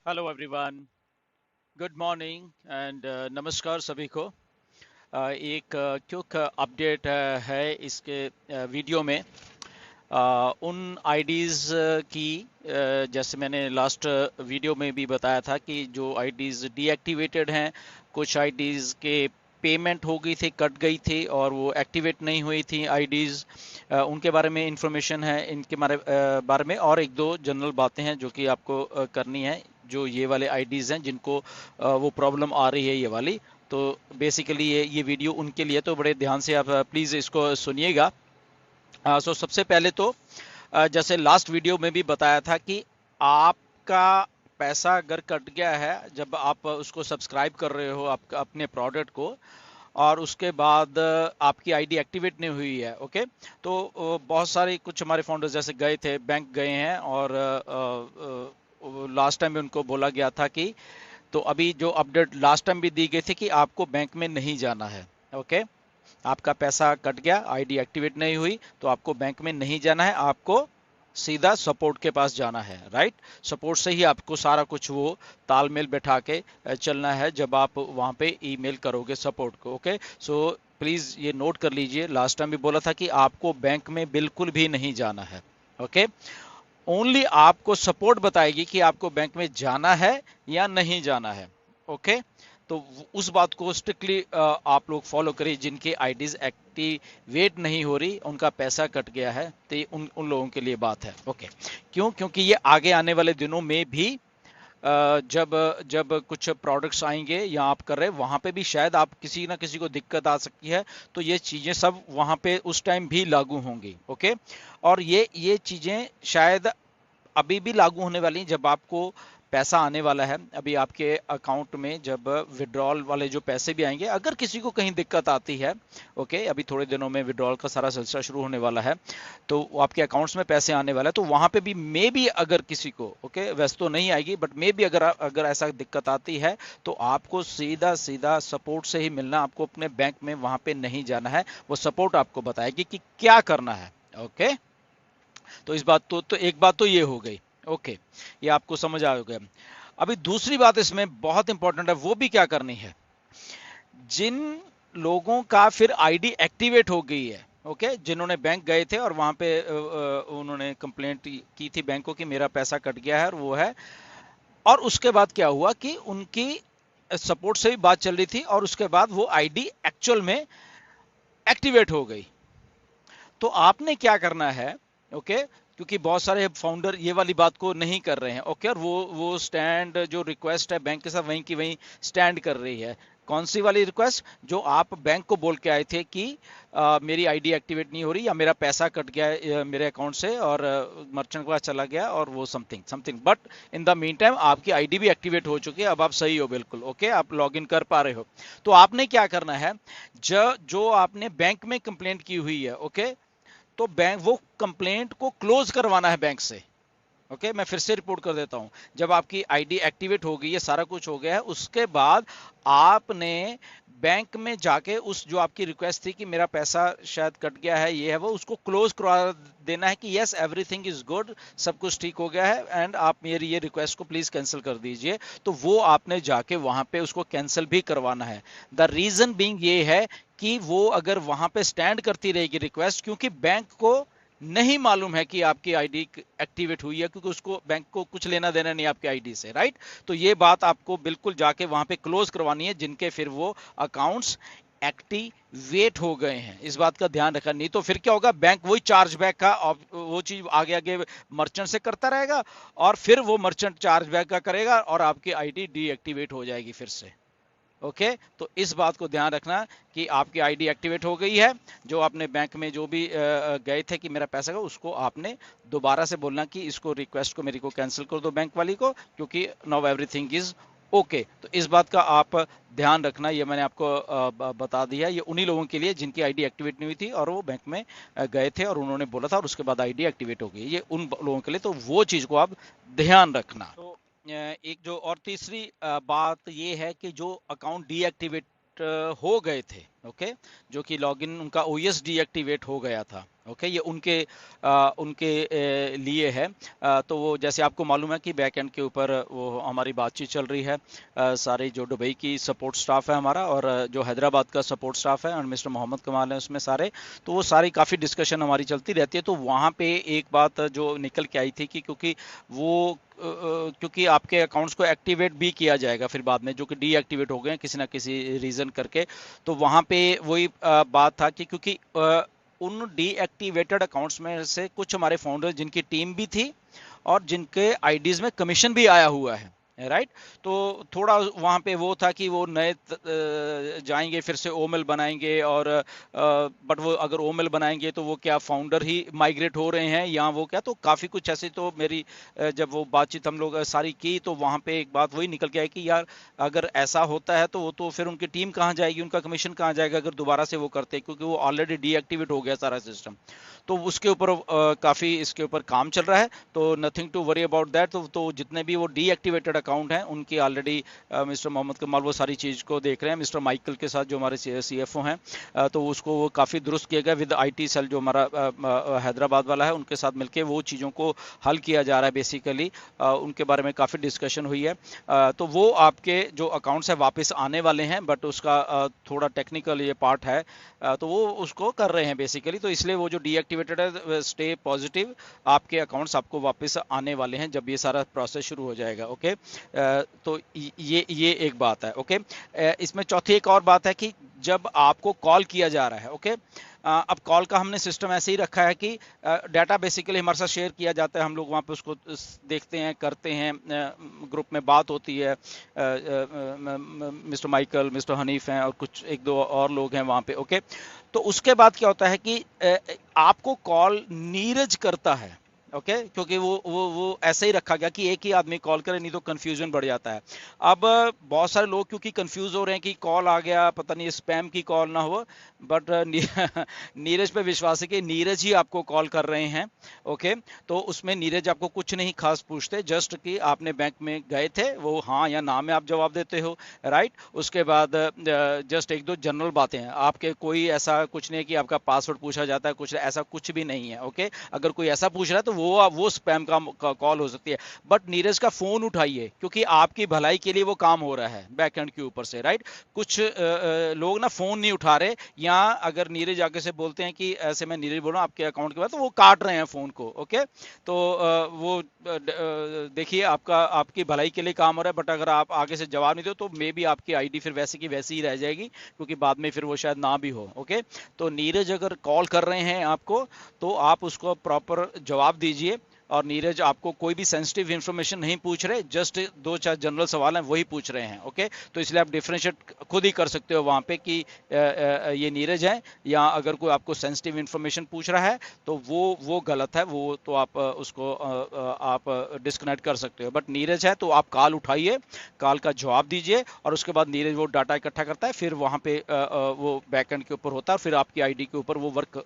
Hello everyone, good morning and नमस्कार सभी को। एक क्विक अपडेट है इसके वीडियो में। उन आईडीज़ की जैसे मैंने लास्ट वीडियो में भी बताया था कि जो आईडीज़ डीएक्टिवेटेड हैं, कुछ आईडीज़ के पेमेंट हो गई थी, कट गई थी और वो एक्टिवेट नहीं हुई थी आईडीज़। उनके बारे में इंफॉर्मेशन है, इनके बारे में और एक दो जनरल बातें हैं जो कि आपको करनी है। जो ये वाले आईडीज़ हैं जिनको वो प्रॉब्लम आ रही है ये वाली, तो बेसिकली ये वीडियो उनके लिए, तो बड़े ध्यान से आप प्लीज़ इसको सुनिएगा। सो सबसे पहले तो जैसे लास्ट वीडियो में भी बताया था कि आपका पैसा अगर कट गया है जब आप उसको सब्सक्राइब कर रहे हो आप अपने प्रोडक्ट को, और उसके बाद आपकी आईडी एक्टिवेट नहीं हुई है, ओके। तो बहुत सारे कुछ हमारे फाउंडर्स जैसे गए थे, बैंक गए हैं और लास्ट टाइम भी उनको बोला गया था कि, तो अभी जो अपडेट लास्ट टाइम भी दी गई थी कि आपको बैंक में नहीं जाना है, ओके। आपका पैसा कट गया, आईडी एक्टिवेट नहीं हुई, तो आपको बैंक में नहीं जाना है, आपको सीधा सपोर्ट के पास जाना है, राइट। सपोर्ट से ही आपको सारा कुछ वो तालमेल बैठा के चलना है जब आप वहां पे ईमेल करोगे सपोर्ट को, ओके। सो प्लीज ये नोट कर लीजिए, लास्ट टाइम भी बोला था कि आपको बैंक में बिल्कुल भी नहीं जाना है, ओके। ओनली आपको सपोर्ट बताएगी कि आपको बैंक में जाना है या नहीं जाना है, ओके। तो उस बात को स्ट्रिक्टली आप लोग फॉलो करिए। जिनकी आईडीज एक्टिवेट नहीं हो रही, उनका पैसा कट गया है, तो ये उन लोगों के लिए बात है, ओके। क्यों? क्योंकि ये आगे आने वाले दिनों में भी जब जब कुछ प्रोडक्ट्स आएंगे या आप कर रहे हैं वहां पे भी शायद आप किसी ना किसी को दिक्कत आ सकती है, तो ये चीजें सब वहां पे उस टाइम भी लागू होंगी, ओके। और ये चीजें शायद अभी भी लागू होने वाली हैं जब आपको पैसा आने वाला है। अभी आपके अकाउंट में जब विड्रॉल वाले जो पैसे भी आएंगे, अगर किसी को कहीं दिक्कत आती है, ओके, अभी थोड़े दिनों में विड्रॉल का सारा सिलसिला शुरू होने वाला है, तो वो आपके अकाउंट्स में पैसे आने वाला है, तो वहां पे भी मे भी अगर किसी को, ओके, वैसे तो नहीं आएगी, बट मे भी अगर अगर ऐसा दिक्कत आती है, तो आपको सीधा सीधा सपोर्ट से ही मिलना, आपको अपने बैंक में वहां पे नहीं जाना है। वो सपोर्ट आपको बताएगी कि क्या करना है, ओके। तो इस बात तो एक बात तो ये हो गई, ओके, ये आपको समझ आ गया। अभी दूसरी बात इसमें बहुत इंपॉर्टेंट है, वो भी क्या करनी है। जिन लोगों का फिर आईडी एक्टिवेट हो गई है, ओके, जिन्होंने बैंक गए थे और वहां पे उन्होंने कंप्लेंट की थी बैंक को कि मेरा पैसा कट गया है और वो है, और उसके बाद क्या हुआ कि उनकी सपोर्ट से भी बात चल रही थी और उसके बाद वो आईडी एक्चुअल में एक्टिवेट हो गई। तो आपने क्या करना है, ओके, क्योंकि बहुत सारे फाउंडर ये वाली बात को नहीं कर रहे हैं, ओके, और वो स्टैंड जो रिक्वेस्ट है बैंक के साथ वहीं की वहीं स्टैंड कर रही है। कौन सी वाली रिक्वेस्ट? जो आप बैंक को बोल के आए थे कि मेरी आईडी एक्टिवेट नहीं हो रही या मेरा पैसा कट गया है मेरे अकाउंट से और मर्चेंट के पास चला गया और वो something something, but in the mean time आपकी आईडी भी एक्टिवेट हो चुकी है, अब आप सही हो बिल्कुल, ओके, आप लॉग इन कर पा रहे हो। तो आपने क्या करना है, जो आपने बैंक में कंप्लेंट की हुई है, ओके, तो बैंक वो कंप्लेंट को क्लोज करवाना है बैंक से, ओके। मैं फिर से रिपोर्ट कर देता हूं। जब आपकी आईडी एक्टिवेट हो गई है, सारा कुछ हो गया है, उसके बाद आपने बैंक में जाके उस जो आपकी रिक्वेस्ट थी कि मेरा पैसा शायद कट गया है, ये है वो, उसको क्लोज करवा देना है कि यस एवरीथिंग इज गुड, सब कुछ ठीक हो गया है एंड आप मेरी ये रिक्वेस्ट को प्लीज कैंसिल कर दीजिए। तो वो आपने जाके वहां पे उसको कैंसिल भी करवाना है। द रीजन बीइंग ये है कि वो अगर वहां पे स्टैंड करती रहेगी रिक्वेस्ट, क्योंकि बैंक को नहीं मालूम है कि आपकी आईडी एक्टिवेट हुई है, क्योंकि उसको बैंक को कुछ लेना देना नहीं आपकी आईडी से, राइट। तो ये बात आपको बिल्कुल जाके वहां पे क्लोज करवानी है, जिनके फिर वो अकाउंट्स एक्टिवेट हो गए हैं, इस बात का ध्यान रखना। नहीं तो फिर क्या होगा, बैंक वही चार्जबैक का वो चीज आगे आगे मर्चेंट से करता रहेगा और फिर वो मर्चेंट चार्जबैक का करेगा और आपकी आईडी डीएक्टिवेट हो जाएगी फिर से, ओके। तो इस बात को ध्यान रखना कि आपकी आईडी एक्टिवेट हो गई है। जो आपने बैंक में जो भी गए थे कि मेरा पैसा का, उसको आपने दोबारा से बोलना कि इसको रिक्वेस्ट को मेरी को कैंसिल कर दो बैंक वाली को, क्योंकि नाउ एवरीथिंग इज ओके। तो इस बात का आप ध्यान रखना। ये मैंने आपको बता दिया। ये उन्हीं लोगों के लिए जिनकी आईडी एक्टिवेट नहीं हुई थी और वो बैंक में गए थे और उन्होंने बोला था और उसके बाद आईडी एक्टिवेट हो गई, ये उन लोगों के लिए, तो वो चीज को आप ध्यान रखना। तो एक जो और तीसरी बात ये है कि जो अकाउंट डीएक्टिवेट हो गए थे, ओके, जो कि लॉगिन उनका ओएस डीएक्टिवेट हो गया था। ओके, ये उनके लिए है। तो वो जैसे आपको मालूम है कि बैक एंड के ऊपर वो हमारी बातचीत चल रही है, सारे जो दुबई की सपोर्ट स्टाफ है हमारा और जो हैदराबाद का सपोर्ट स्टाफ है और मिस्टर मोहम्मद कमाल है उसमें सारे, तो वो सारी काफ़ी डिस्कशन हमारी चलती रहती है। तो वहाँ पे एक बात जो निकल के आई थी कि क्योंकि आपके अकाउंट्स को एक्टिवेट भी किया जाएगा फिर बाद में, जो कि डीएक्टिवेट हो गए किसी ना किसी रीज़न करके। तो वहाँ पे वही बात था कि क्योंकि उन डीएक्टिवेटेड अकाउंट्स में से कुछ हमारे फाउंडर जिनकी टीम भी थी और जिनके आईडीज में कमीशन भी आया हुआ है, राइट। तो थोड़ा वहाँ पे वो था कि वो नए जाएंगे फिर से ओमेल बनाएंगे, और बट वो अगर ओमेल बनाएंगे तो वो क्या फाउंडर ही माइग्रेट हो रहे हैं या वो क्या, तो काफ़ी कुछ ऐसे। तो मेरी जब वो बातचीत हम लोग सारी की तो वहाँ पे एक बात वही निकल के आई कि यार अगर ऐसा होता है तो वो तो फिर उनकी टीम कहाँ जाएगी, उनका कमीशन कहाँ जाएगा अगर दोबारा से वो करते हैं, क्योंकि वो ऑलरेडी डीएक्टिवेट हो गया सारा सिस्टम। तो उसके ऊपर काफ़ी इसके ऊपर काम चल रहा है। तो nothing to worry about that. तो जितने भी वो डीएक्टिवेटेड अकाउंट हैं उनकी ऑलरेडी मिस्टर मोहम्मद कमाल वो सारी चीज़ को देख रहे हैं मिस्टर माइकल के साथ जो हमारे सीएफओ हैं। तो उसको वो काफ़ी दुरुस्त किया गया विद आईटी सेल जो हमारा हैदराबाद वाला है, उनके साथ मिलके वो चीज़ों को हल किया जा रहा है बेसिकली। उनके बारे में काफ़ी डिस्कशन हुई है। तो वो आपके जो अकाउंट्स है वापस आने वाले हैं, बट उसका थोड़ा टेक्निकल ये पार्ट है। तो वो उसको कर रहे हैं बेसिकली। तो इसलिए वो जो डीएक्टिवेटेड है, स्टे पॉजिटिव, आपके अकाउंट्स आपको वापस आने वाले हैं जब ये सारा प्रोसेस शुरू हो जाएगा। ओके, तो ये एक बात है। ओके, इसमें चौथी एक और बात है कि जब आपको कॉल किया जा रहा है, ओके, अब कॉल का हमने सिस्टम ऐसे ही रखा है कि डाटा बेसिकली हमारे साथ शेयर किया जाता है, हम लोग वहाँ पे उसको देखते हैं, करते हैं, ग्रुप में बात होती है, मिस्टर माइकल, मिस्टर हनीफ हैं और कुछ एक दो और लोग हैं वहाँ पे। ओके, तो उसके बाद क्या होता है कि आपको कॉल नीरज करता है। ओके, क्योंकि वो ऐसे ही रखा गया कि एक ही आदमी कॉल करे, नहीं तो कंफ्यूजन बढ़ जाता है। अब बहुत सारे लोग क्योंकि कंफ्यूज हो रहे हैं कि कॉल आ गया, पता नहीं स्पैम की कॉल ना हो, बट नीरज पे विश्वास है कि नीरज ही आपको कॉल कर रहे हैं। ओके, तो उसमें नीरज आपको कुछ नहीं खास पूछते, जस्ट कि आपने बैंक में गए थे, वो हाँ या ना में आप जवाब देते हो, राइट। उसके बाद जस्ट एक दो जनरल बातें हैं, आपके कोई ऐसा कुछ नहीं है कि आपका पासवर्ड पूछा जाता है, कुछ ऐसा कुछ भी नहीं है। ओके, अगर कोई ऐसा पूछ रहा है तो वो स्पैम का कॉल हो सकती है। बट नीरज का फोन उठाइए, क्योंकि आपकी भलाई के लिए वो काम हो रहा है बैक एंड के ऊपर से, राइट। कुछ लोग ना फोन नहीं उठा रहे, या अगर नीरज आके से बोलते हैं कि ऐसे मैं नीरज बोल रहा हूँ आपके अकाउंट के बाद, तो वो काट रहे हैं फोन को। ओके, तो वो देखिए आपकी भलाई के लिए काम हो रहा है, बट अगर आप आगे से जवाब नहीं दो तो मे बी आपकी आईडी फिर वैसे की वैसी ही रह जाएगी, क्योंकि बाद में फिर वो शायद ना भी हो। ओके, तो नीरज अगर कॉल कर रहे हैं आपको, तो आप उसको प्रॉपर जवाब दीजिए। और नीरज आपको कोई भी सेंसिटिव इंफॉर्मेशन नहीं पूछ रहे, जस्ट दो चार जनरल सवाल हैं वही पूछ रहे हैं। ओके, तो इसलिए आप डिफरेंशिएट खुद ही कर सकते हो वहाँ पे कि ये नीरज है, या अगर कोई आपको सेंसिटिव इंफॉर्मेशन पूछ रहा है तो वो गलत है, वो तो आप उसको आप डिस्कनेक्ट कर सकते हो। बट नीरज है तो आप कॉल उठाइए, कॉल का जवाब दीजिए, और उसके बाद नीरज वो डाटा इकट्ठा करता है, फिर वहाँ पे वो बैकएंड के ऊपर होता है, फिर आपकी आईडी के ऊपर वो वर्क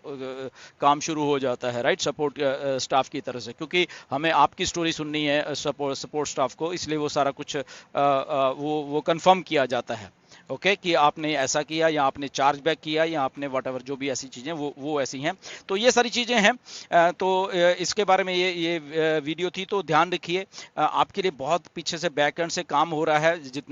काम शुरू हो जाता है, राइट, सपोर्ट स्टाफ की तरह से। क्योंकि हमें आपकी स्टोरी सुननी है सपोर्ट स्टाफ को, इसलिए वो सारा कुछ वो कंफर्म किया जाता है। ओके, कि आपने ऐसा किया, या आपने चार्ज बैक किया, या आपने वट एवर जो भी ऐसी चीज़ें वो ऐसी हैं। तो ये सारी चीज़ें हैं। तो इसके बारे में ये वीडियो थी। तो ध्यान रखिए, आपके लिए बहुत पीछे से बैक एंड से काम हो रहा है, जितने